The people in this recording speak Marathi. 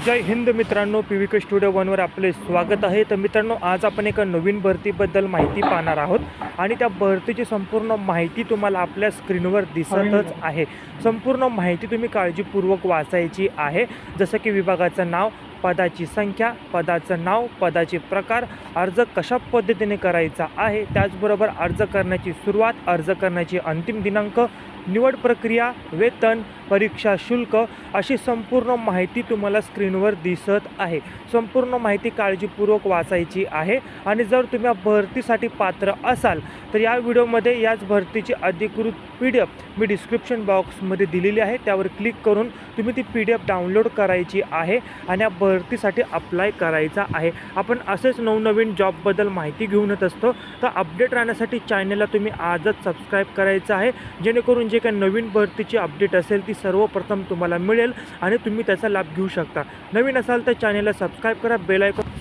जय हिंद मित्रांनो, PVK स्टुडिओ 1वर आपले स्वागत आहे। तर मित्रांनो, आज आपण एका नवीन भरतीबद्दल माहिती पाहणार आहोत आणि त्या भरतीची संपूर्ण माहिती तुम्हाला आपल्या स्क्रीनवर दिसतच आहे। संपूर्ण माहिती तुम्ही काळजीपूर्वक वाचायची आहे, जसं की विभागाचं नाव, पदाची संख्या, पदाचं नाव, पदाचे प्रकार, अर्ज कशा पद्धतीने करायचा आहे, त्याचबरोबर अर्ज करण्याची सुरुवात, अर्ज करण्याची अंतिम दिनांक, निवड प्रक्रिया, वेतन, परीक्षा शुल्क अशी संपूर्ण माहिती तुम्हाला स्क्रीनवर दिसत आहे। संपूर्ण माहिती काळजीपूर्वक वाचायची आहे आणि जर तुम्ही भरतीसाठी पात्र असाल तर या व्हिडिओमध्ये याच भरतीची अधिकृत PDF मी डिस्क्रिप्शन बॉक्समध्ये दिलेली आहे, त्यावर क्लिक करून तुम्ही ती PDF डाउनलोड करायची आहे आणि या भरतीसाठी अप्लाय करायचा आहे। आपण असेच नवनवीन जॉबबद्दल माहिती घेऊन येत असतो, तर अपडेट राहण्यासाठी चॅनलला तुम्ही आजच सबस्क्राईब करायचं आहे, जेणेकरून जे काही नवीन भरतीची अपडेट असेल ती सर्वप्रथम तुम्हाला मिळेल आणि तुम्ही त्याचा लाभ घेऊ शकता। नवीन असाल तर चॅनलला सबस्क्राईब करा, बेल आयकॉन